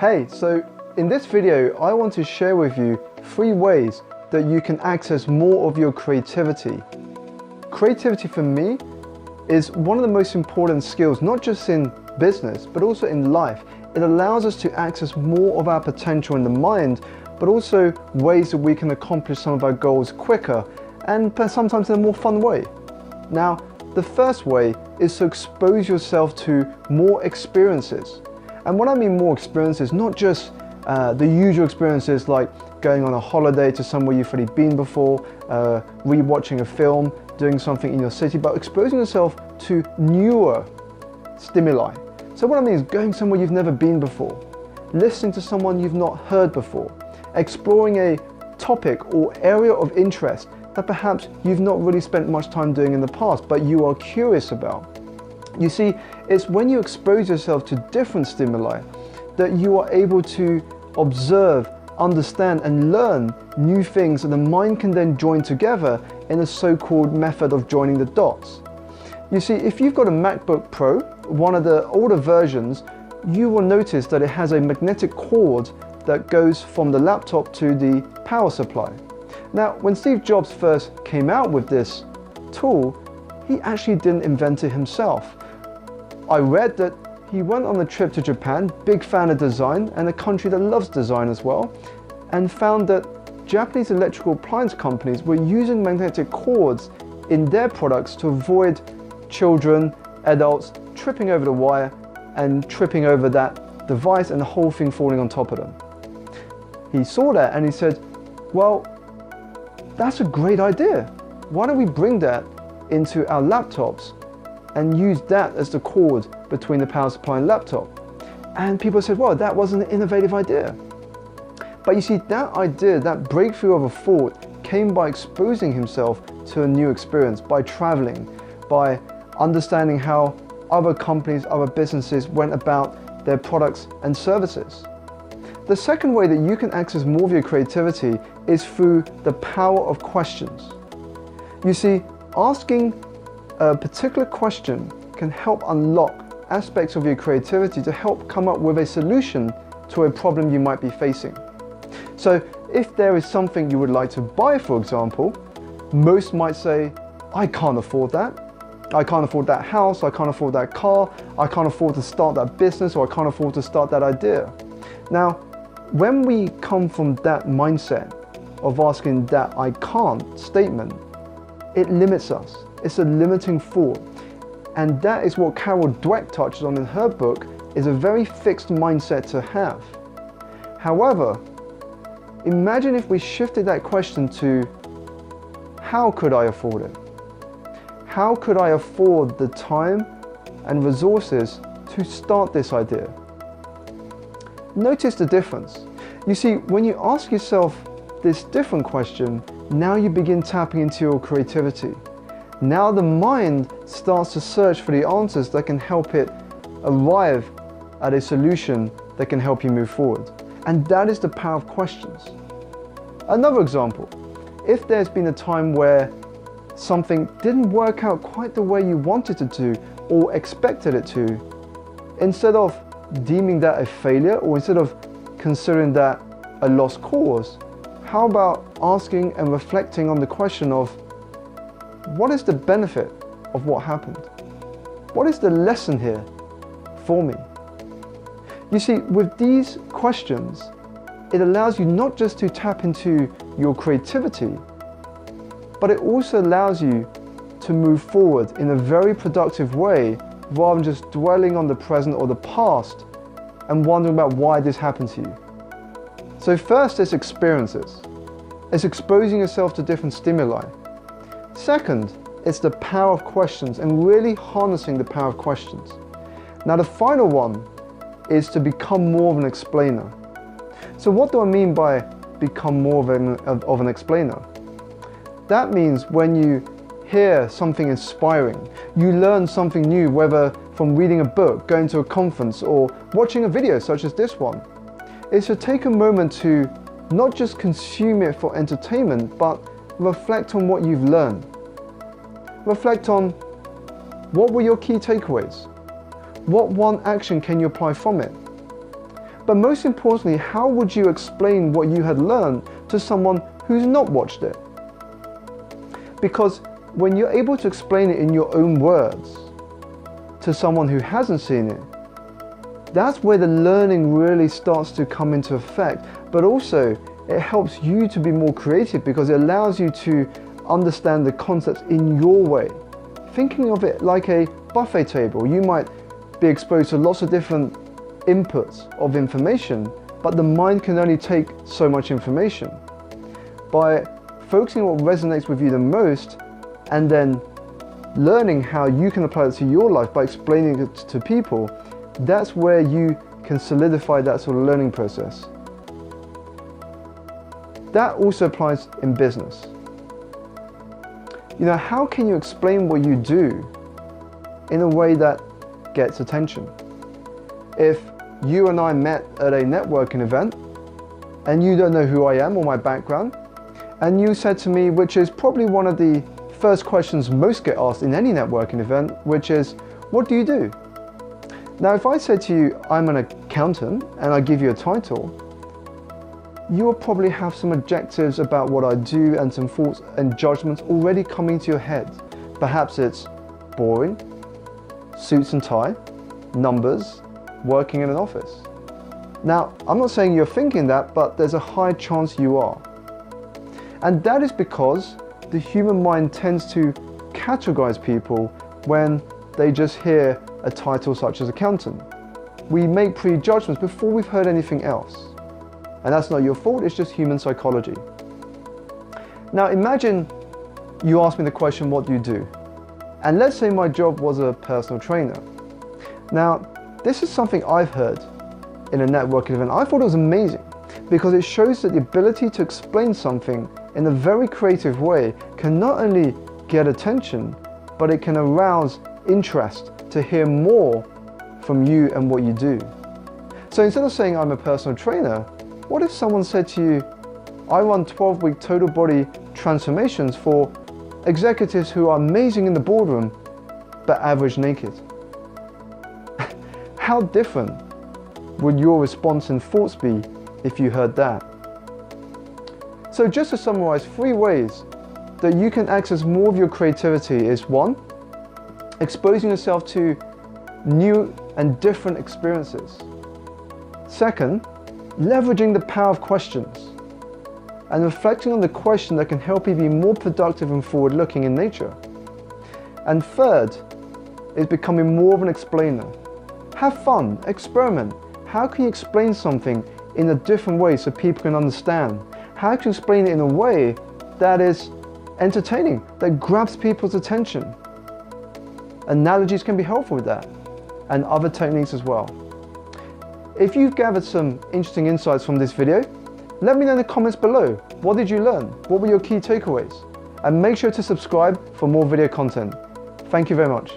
Hey, so in this video, I want to share with you 3 ways that you can access more of your creativity. Creativity for me is one of the most important skills, not just in business, but also in life. It allows us to access more of our potential in the mind, but also ways that we can accomplish some of our goals quicker and sometimes in a more fun way. Now, the first way is to expose yourself to more experiences. And what I mean more experiences, not just the usual experiences like going on a holiday to somewhere you've already been before, re-watching a film, doing something in your city, but exposing yourself to newer stimuli. So what I mean is going somewhere you've never been before, listening to someone you've not heard before, exploring a topic or area of interest that perhaps you've not really spent much time doing in the past, but you are curious about. You see, it's when you expose yourself to different stimuli that you are able to observe, understand, and learn new things that the mind can then join together in a so-called method of joining the dots. You see, if you've got a MacBook Pro, one of the older versions, you will notice that it has a magnetic cord that goes from the laptop to the power supply. Now, when Steve Jobs first came out with this tool, he actually didn't invent it himself. I read that he went on a trip to Japan, big fan of design and a country that loves design as well, and found that Japanese electrical appliance companies were using magnetic cords in their products to avoid children, adults tripping over the wire and tripping over that device and the whole thing falling on top of them. He saw that and he said, well, that's a great idea. Why don't we bring that into our laptops and use that as the cord between the power supply and laptop? And people said, well, that was an innovative idea. But you see, that idea, that breakthrough of a thought came by exposing himself to a new experience, by traveling, by understanding how other companies, other businesses went about their products and services. The second way that you can access more of your creativity is through the power of questions. You see, asking a particular question can help unlock aspects of your creativity to help come up with a solution to a problem you might be facing. So if there is something you would like to buy, for example, most might say, I can't afford that. I can't afford that house, I can't afford that car, I can't afford to start that business, or I can't afford to start that idea. Now, when we come from that mindset of asking that I can't statement, it limits us. It's a limiting thought. And that is what Carol Dweck touches on in her book, is a very fixed mindset to have. However, imagine if we shifted that question to, how could I afford it? How could I afford the time and resources to start this idea? Notice the difference. You see, when you ask yourself this different question, now you begin tapping into your creativity. Now the mind starts to search for the answers that can help it arrive at a solution that can help you move forward. And that is the power of questions. Another example, if there's been a time where something didn't work out quite the way you wanted it to or expected it to, instead of deeming that a failure or instead of considering that a lost cause, how about asking and reflecting on the question of, what is the benefit of what happened? What is the lesson here for me? You see, with these questions, it allows you not just to tap into your creativity, but it also allows you to move forward in a very productive way rather than just dwelling on the present or the past and wondering about why this happened to you. So first, it's experiences. It's exposing yourself to different stimuli. Second, it's the power of questions and really harnessing the power of questions. Now the final one is to become more of an explainer. So what do I mean by become more of an explainer? That means when you hear something inspiring, you learn something new, whether from reading a book, going to a conference, or watching a video such as this one, is to take a moment to not just consume it for entertainment, but reflect on what you've learned. Reflect on what were your key takeaways? What one action can you apply from it? But most importantly, how would you explain what you had learned to someone who's not watched it? Because when you're able to explain it in your own words to someone who hasn't seen it, that's where the learning really starts to come into effect. But also, it helps you to be more creative because it allows you to understand the concepts in your way. Thinking of it like a buffet table, you might be exposed to lots of different inputs of information, but the mind can only take so much information. By focusing on what resonates with you the most and then learning how you can apply it to your life by explaining it to people, that's where you can solidify that sort of learning process. That also applies in business. You know, how can you explain what you do in a way that gets attention? If you and I met at a networking event and you don't know who I am or my background, and you said to me, which is probably one of the first questions most get asked in any networking event, which is, what do you do? Now, if I said to you, I'm an accountant, and I give you a title, you will probably have some adjectives about what I do and some thoughts and judgments already coming to your head. Perhaps it's boring, suits and tie, numbers, working in an office. Now, I'm not saying you're thinking that, but there's a high chance you are. And that is because the human mind tends to categorize people when they just hear a title such as accountant. We make prejudgments before we've heard anything else. And that's not your fault, it's just human psychology. Now imagine you ask me the question, what do you do? And let's say my job was a personal trainer. Now, this is something I've heard in a networking event. I thought it was amazing because it shows that the ability to explain something in a very creative way can not only get attention, but it can arouse interest to hear more from you and what you do. So instead of saying I'm a personal trainer, what if someone said to you, I run 12-week total body transformations for executives who are amazing in the boardroom, but average naked? How different would your response and thoughts be if you heard that? So just to summarize, 3 ways that you can access more of your creativity is 1, exposing yourself to new and different experiences. 2nd, leveraging the power of questions and reflecting on the question that can help you be more productive and forward-looking in nature. And 3rd is becoming more of an explainer. Have fun, experiment. How can you explain something in a different way so people can understand? How can you explain it in a way that is entertaining, that grabs people's attention? Analogies can be helpful with that, and other techniques as well. If you've gathered some interesting insights from this video, let me know in the comments below. What did you learn? What were your key takeaways? And make sure to subscribe for more video content. Thank you very much.